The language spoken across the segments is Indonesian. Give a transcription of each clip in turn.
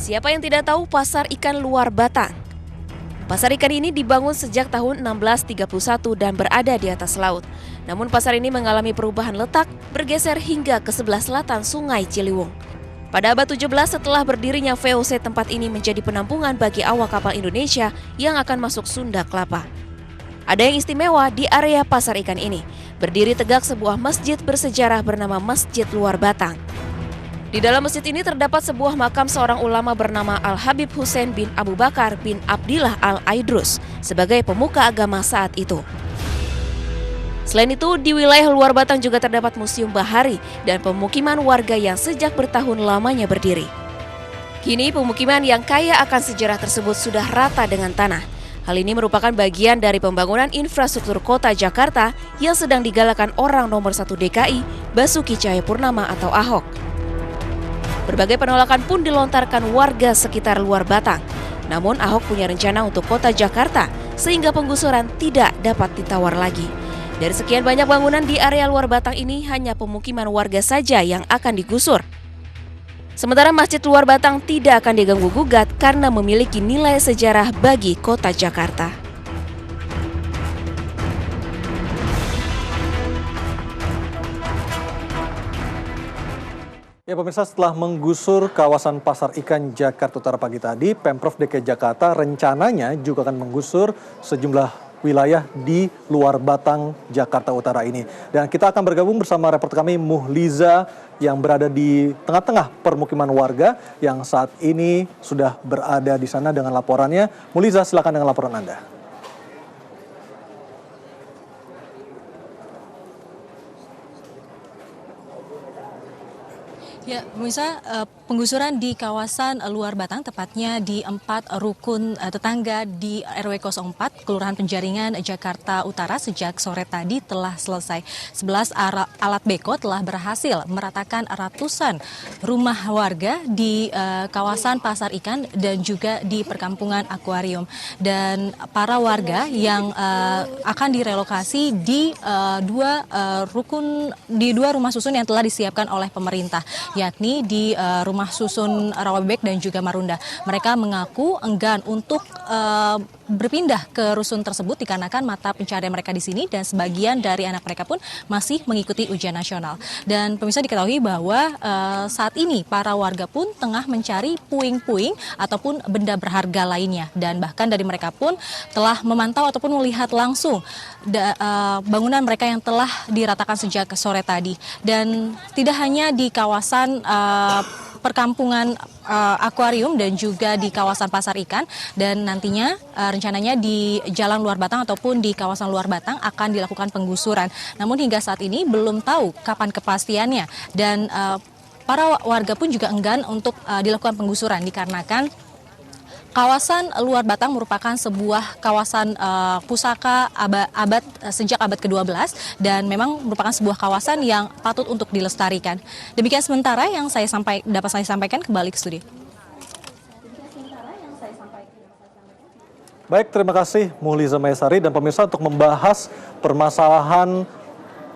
Siapa yang tidak tahu pasar ikan luar Batang? Pasar ikan ini dibangun sejak tahun 1631 dan berada di atas laut. Namun pasar ini mengalami perubahan letak, bergeser hingga ke sebelah selatan Sungai Ciliwung. Pada abad 17 setelah berdirinya VOC, tempat ini menjadi penampungan bagi awak kapal Indonesia yang akan masuk Sunda Kelapa. Ada yang istimewa di area pasar ikan ini. Berdiri tegak sebuah masjid bersejarah bernama Masjid Luar Batang. Di dalam masjid ini terdapat sebuah makam seorang ulama bernama Al-Habib Hussein bin Abu Bakar bin Abdillah Al-Aidrus sebagai pemuka agama saat itu. Selain itu, di wilayah luar Batang juga terdapat Museum Bahari dan pemukiman warga yang sejak bertahun lamanya berdiri. Kini pemukiman yang kaya akan sejarah tersebut sudah rata dengan tanah. Hal ini merupakan bagian dari pembangunan infrastruktur kota Jakarta yang sedang digalakan orang nomor 1 DKI, Basuki Cahayapurnama atau Ahok. Berbagai penolakan pun dilontarkan warga sekitar luar Batang. Namun Ahok punya rencana untuk kota Jakarta sehingga penggusuran tidak dapat ditawar lagi. Dari sekian banyak bangunan di area luar Batang ini, hanya pemukiman warga saja yang akan digusur. Sementara Masjid Luar Batang tidak akan diganggu-gugat karena memiliki nilai sejarah bagi kota Jakarta. Ya pemirsa, setelah menggusur kawasan Pasar Ikan Jakarta Utara pagi tadi, Pemprov DKI Jakarta rencananya juga akan menggusur sejumlah wilayah di luar Batang, Jakarta Utara ini. Dan kita akan bergabung bersama reporter kami Muhliza yang berada di tengah-tengah permukiman warga yang saat ini sudah berada di sana dengan laporannya. Muhliza, silakan dengan laporan Anda. Ya, pemirsa, penggusuran di kawasan luar Batang, tepatnya di 4 rukun tetangga di RW 04, Kelurahan Penjaringan, Jakarta Utara sejak sore tadi telah selesai. 11 alat beko telah berhasil meratakan ratusan rumah warga di kawasan Pasar Ikan dan juga di perkampungan Akuarium. Dan para warga yang akan direlokasi di dua rumah susun yang telah disiapkan oleh pemerintah, yakni di rumah susun Rawabebek dan juga Marunda. Mereka mengaku enggan untuk berpindah ke rusun tersebut dikarenakan mata pencaharian mereka di sini dan sebagian dari anak mereka pun masih mengikuti ujian nasional. Dan pemirsa, diketahui bahwa saat ini para warga pun tengah mencari puing-puing ataupun benda berharga lainnya, dan bahkan dari mereka pun telah memantau ataupun melihat langsung bangunan mereka yang telah diratakan sejak sore tadi. Dan tidak hanya di kawasan perkampungan Akuarium dan juga di kawasan Pasar Ikan, dan nantinya rencananya di Jalan Luar Batang ataupun di kawasan Luar Batang akan dilakukan penggusuran. Namun hingga saat ini belum tahu kapan kepastiannya, dan para warga pun juga enggan untuk dilakukan penggusuran dikarenakan kawasan Luar Batang merupakan sebuah kawasan pusaka sejak abad ke-12 dan memang merupakan sebuah kawasan yang patut untuk dilestarikan. Demikian sementara yang dapat saya sampaikan, kembali ke studio. Baik, terima kasih Muhliza Maesari. Dan pemirsa, untuk membahas permasalahan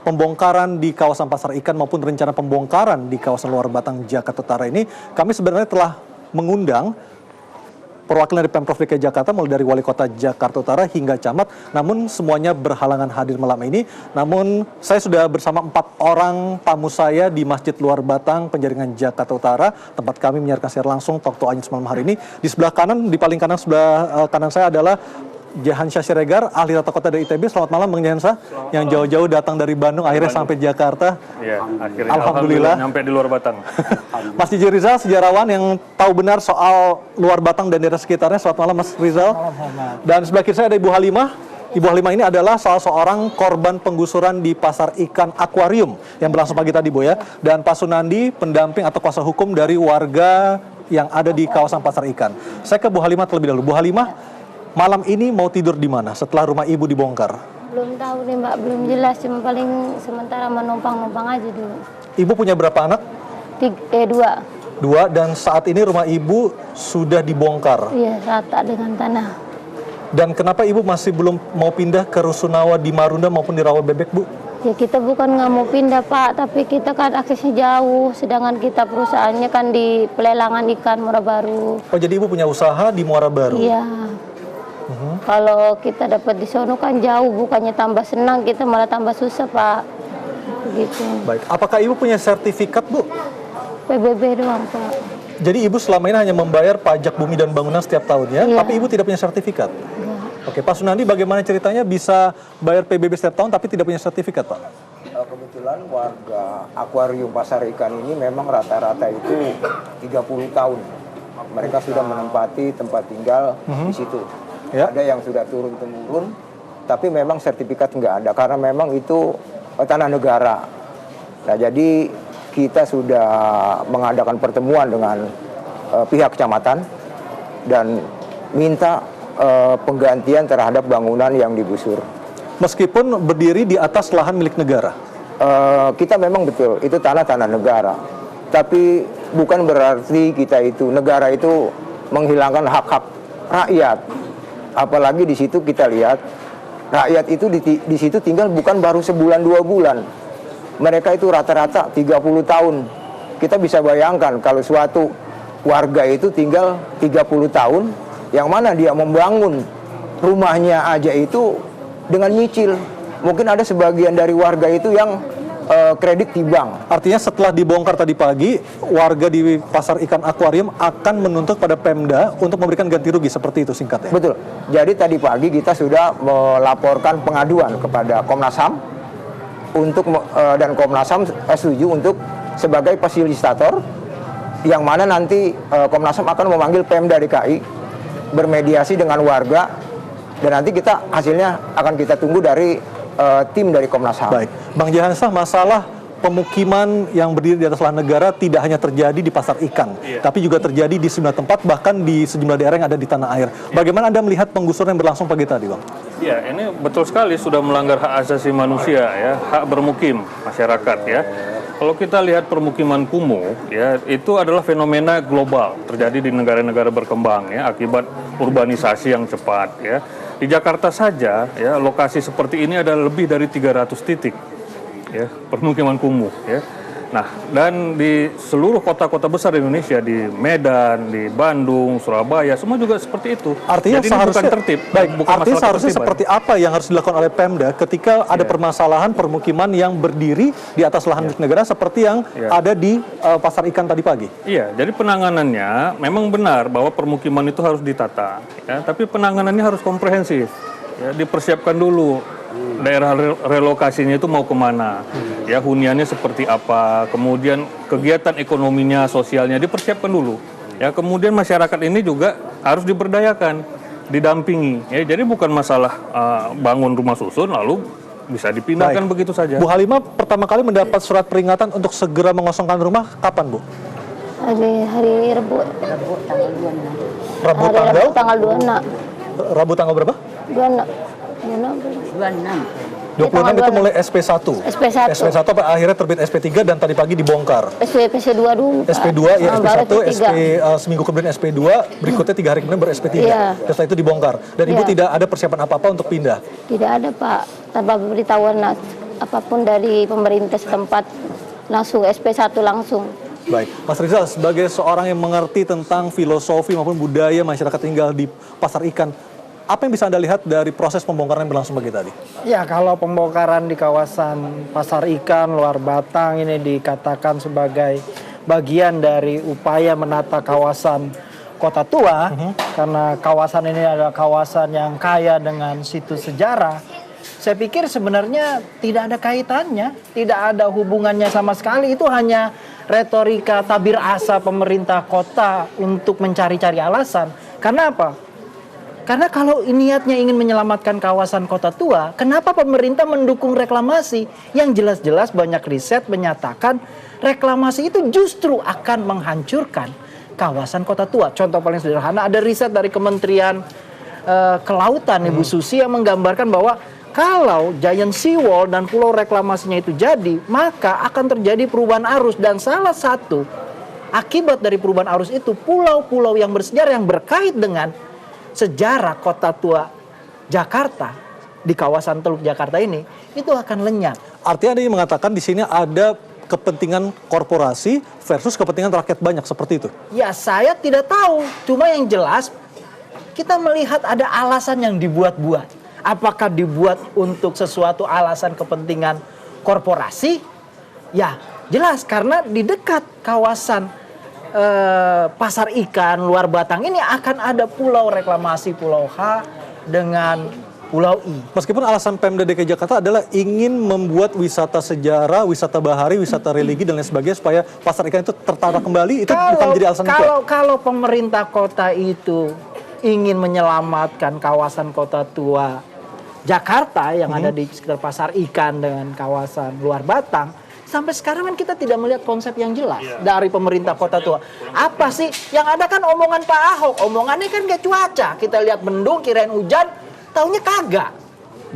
pembongkaran di kawasan Pasar Ikan maupun rencana pembongkaran di kawasan Luar Batang, Jakarta Utara ini, kami sebenarnya telah mengundang perwakilan dari Pemprov DKI Jakarta, mulai dari Wali Kota Jakarta Utara hingga Camat, namun semuanya berhalangan hadir malam ini. Namun saya sudah bersama 4 orang tamu saya di Masjid Luar Batang, Penjaringan, Jakarta Utara, tempat kami menyiarkan secara langsung Talk to Anyus malam hari ini. Di sebelah kanan, di paling kanan sebelah kanan saya adalah Jahansyah Siregar, ahli tata kota dari ITB. Selamat malam Bang Jahansyah, yang jauh-jauh datang dari Bandung, akhirnya sampai Jakarta. Iya, akhirnya Alhamdulillah sampai di Luar Batang. Mas Jiji Rizal, sejarawan yang tahu benar soal Luar Batang dan daerah sekitarnya. Selamat malam Mas Rizal. Dan sebelah kiri saya ada Ibu Halimah. Ibu Halimah ini adalah salah seorang korban penggusuran di Pasar Ikan Akuarium yang berlangsung pagi tadi, Bu ya. Dan Pak Sunandi, pendamping atau kuasa hukum dari warga yang ada di kawasan Pasar Ikan. Saya ke Bu Halimah terlebih dahulu. Bu Halimah, malam ini mau tidur di mana setelah rumah Ibu dibongkar? Belum tahu nih Mbak, belum jelas, cuma paling sementara menumpang-numpang aja dulu. Ibu punya berapa anak? 2. Dan saat ini rumah Ibu sudah dibongkar? Iya, rata dengan tanah. Dan kenapa Ibu masih belum mau pindah ke Rusunawa di Marunda maupun di Rawabebek, Bu? Ya kita bukan nggak mau pindah Pak, tapi kita kan aksesnya jauh, sedangkan kita perusahaannya kan di pelelangan ikan Muara Baru. Oh, jadi Ibu punya usaha di Muara Baru? Iya. Kalau kita dapat di sono kan jauh, bukannya tambah senang, kita malah tambah susah Pak. Gitu. Baik, apakah Ibu punya sertifikat, Bu? PBB doang Pak. Jadi Ibu selama ini hanya membayar pajak bumi dan bangunan setiap tahunnya, Iya. tapi Ibu tidak punya sertifikat? Enggak. Oke, Pak Sunandi, bagaimana ceritanya bisa bayar PBB setiap tahun tapi tidak punya sertifikat, Pak? Kebetulan warga akuarium pasar ikan ini memang rata-rata itu 30 tahun. Mereka sudah menempati tempat tinggal di situ. Ya. Ada yang sudah turun-temurun, tapi memang sertifikat nggak ada karena memang itu tanah negara. Nah, jadi kita sudah mengadakan pertemuan dengan pihak kecamatan dan minta penggantian terhadap bangunan yang digusur. Meskipun berdiri di atas lahan milik negara? Kita memang betul, itu tanah negara. Tapi bukan berarti kita itu, negara itu menghilangkan hak-hak rakyat. Apalagi di situ kita lihat, rakyat itu di situ tinggal bukan baru sebulan 2 bulan. Mereka itu rata-rata 30 tahun. Kita bisa bayangkan kalau suatu warga itu tinggal 30 tahun, yang mana dia membangun rumahnya aja itu dengan nyicil. Mungkin ada sebagian dari warga itu yang kredit di bank. Artinya setelah dibongkar tadi pagi, warga di pasar ikan akuarium akan menuntut pada Pemda untuk memberikan ganti rugi, seperti itu singkatnya? Betul. Jadi tadi pagi kita sudah melaporkan pengaduan kepada Komnas HAM untuk dan Komnas HAM setuju untuk sebagai fasilitator, yang mana nanti Komnas HAM akan memanggil Pemda DKI bermediasi dengan warga, dan nanti kita hasilnya akan kita tunggu dari tim dari Komnas HAM. Baik, Bang Jahansah, masalah pemukiman yang berdiri di atas lahan negara tidak hanya terjadi di pasar ikan, tapi juga terjadi di sejumlah tempat, bahkan di sejumlah daerah yang ada di tanah air. Bagaimana Anda melihat penggusuran yang berlangsung pagi tadi, Bang? Ya, ini betul sekali sudah melanggar hak asasi manusia, ya, hak bermukim masyarakat, ya. Kalau kita lihat permukiman kumuh, ya, itu adalah fenomena global terjadi di negara-negara berkembang, ya, akibat urbanisasi yang cepat, ya. Di Jakarta saja, ya, lokasi seperti ini ada lebih dari 300 titik, ya, permukiman kumuh, ya. Nah, dan di seluruh kota-kota besar di Indonesia, di Medan, di Bandung, Surabaya, semua juga seperti itu. Artinya jadi ini seharusnya, bukan tertib, baik, bukan artinya masalah seharusnya ketertiban. seperti apa yang harus dilakukan oleh Pemda ketika ada permasalahan permukiman yang berdiri di atas lahan milik negara seperti yang ada di pasar ikan tadi pagi? Iya, jadi penanganannya memang benar bahwa permukiman itu harus ditata, ya, tapi penanganannya harus komprehensif, ya, dipersiapkan dulu daerah relokasinya itu mau kemana, ya, huniannya seperti apa, kemudian kegiatan ekonominya, sosialnya dipersiapkan dulu, ya, kemudian masyarakat ini juga harus diberdayakan, didampingi, ya, jadi bukan masalah bangun rumah susun lalu bisa dipindahkan begitu saja. Bu Halimah pertama kali mendapat surat peringatan untuk segera mengosongkan rumah kapan, Bu? Hari Rabu. Rabu Hari tanggal 26. Rabu tanggal berapa? 26 itu mulai SP1. SP1 akhirnya terbit SP3 dan tadi pagi dibongkar. SP2 dulu. SP2 ya, SP1, seminggu kemudian SP2, berikutnya 3 hari kemudian baru SP3. Iya. Dan setelah itu dibongkar. Dan Ibu tidak ada persiapan apa-apa untuk pindah? Tidak ada Pak, tanpa pemberitahuan apapun dari pemerintah setempat, langsung SP1 langsung. Baik, Mas Rizal, sebagai seorang yang mengerti tentang filosofi maupun budaya masyarakat tinggal di pasar ikan, apa yang bisa Anda lihat dari proses pembongkaran yang berlangsung pagi tadi? Ya, kalau pembongkaran di kawasan pasar ikan Luar Batang ini dikatakan sebagai bagian dari upaya menata kawasan Kota Tua, karena kawasan ini adalah kawasan yang kaya dengan situs sejarah. Saya pikir sebenarnya tidak ada kaitannya, tidak ada hubungannya sama sekali. Itu hanya retorika tabir asa pemerintah kota untuk mencari-cari alasan. Karena apa? Karena kalau niatnya ingin menyelamatkan kawasan Kota Tua, kenapa pemerintah mendukung reklamasi? Yang jelas-jelas banyak riset menyatakan reklamasi itu justru akan menghancurkan kawasan Kota Tua. Contoh paling sederhana, ada riset dari Kementerian Kelautan, Ibu Susi, yang menggambarkan bahwa kalau Giant Sea Wall dan pulau reklamasinya itu jadi, maka akan terjadi perubahan arus. Dan salah satu akibat dari perubahan arus itu, pulau-pulau yang bersejarah yang berkait dengan sejarah Kota Tua Jakarta di kawasan Teluk Jakarta ini, itu akan lenyap. Artinya Anda mengatakan di sini ada kepentingan korporasi versus kepentingan rakyat banyak, seperti itu? Ya saya tidak tahu, cuma yang jelas kita melihat ada alasan yang dibuat-buat. Apakah dibuat untuk sesuatu alasan kepentingan korporasi? Ya jelas, karena di dekat kawasan pasar ikan Luar Batang ini akan ada pulau reklamasi Pulau H dengan Pulau I. Meskipun alasan Pemda DKI Jakarta adalah ingin membuat wisata sejarah, wisata bahari, wisata religi dan lain sebagainya supaya pasar ikan itu tertata kembali, itu bukan menjadi alasan kalau pemerintah kota itu ingin menyelamatkan kawasan kota tua Jakarta yang ada di sekitar pasar ikan dengan kawasan Luar Batang, sampai sekarang kan kita tidak melihat konsep yang jelas dari pemerintah kota tua. Apa sih? Yang ada kan omongan Pak Ahok, omongannya kan kayak cuaca. Kita lihat mendung, kirain hujan, taunya kagak.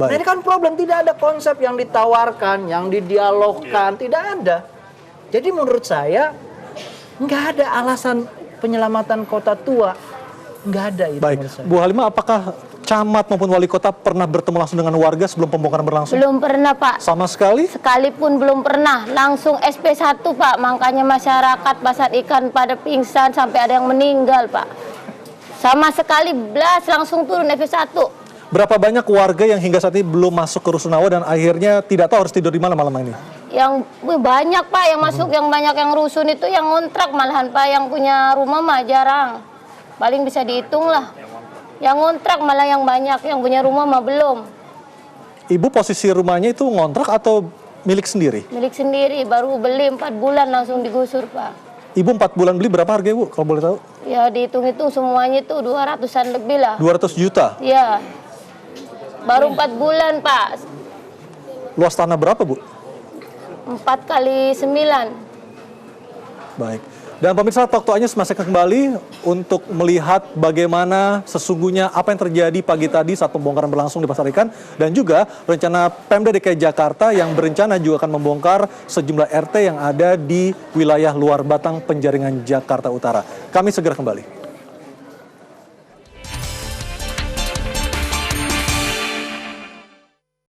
Nah ini kan problem, tidak ada konsep yang ditawarkan, yang didialogkan, tidak ada. Jadi menurut saya nggak ada alasan penyelamatan kota tua, nggak ada itu. Baik, Bu Halimah, apakah camat maupun wali kota pernah bertemu langsung dengan warga sebelum pembongkaran berlangsung? Belum pernah, Pak. Sama sekali? Sekalipun belum pernah. Langsung SP1, Pak. Makanya masyarakat pasar ikan pada pingsan sampai ada yang meninggal, Pak. Sama sekali belas langsung turun SP1. Berapa banyak warga yang hingga saat ini belum masuk ke Rusunawa dan akhirnya tidak tahu harus tidur di mana malam ini? Yang banyak, Pak, yang masuk, yang banyak yang rusun itu yang ngontrak malahan, Pak. Yang punya rumah mah jarang. Paling bisa dihitung lah. Yang ngontrak malah yang banyak, yang punya rumah mah belum. Ibu posisi rumahnya itu ngontrak atau milik sendiri? Milik sendiri, baru beli 4 bulan langsung digusur, Pak. Ibu 4 bulan beli berapa harga, Ibu, kalau boleh tahu? Ya dihitung-hitung semuanya itu 200-an lebih lah. 200 juta? Ya. Baru 4 bulan, Pak. Luas tanah berapa, Bu? 4 kali 9. Baik. Dan pemirsa, Talk to Anyus masih akan kembali untuk melihat bagaimana sesungguhnya apa yang terjadi pagi tadi saat pembongkaran berlangsung di pasar ikan, dan juga rencana Pemda DKI Jakarta yang berencana juga akan membongkar sejumlah RT yang ada di wilayah Luar Batang, Penjaringan, Jakarta Utara. Kami segera kembali.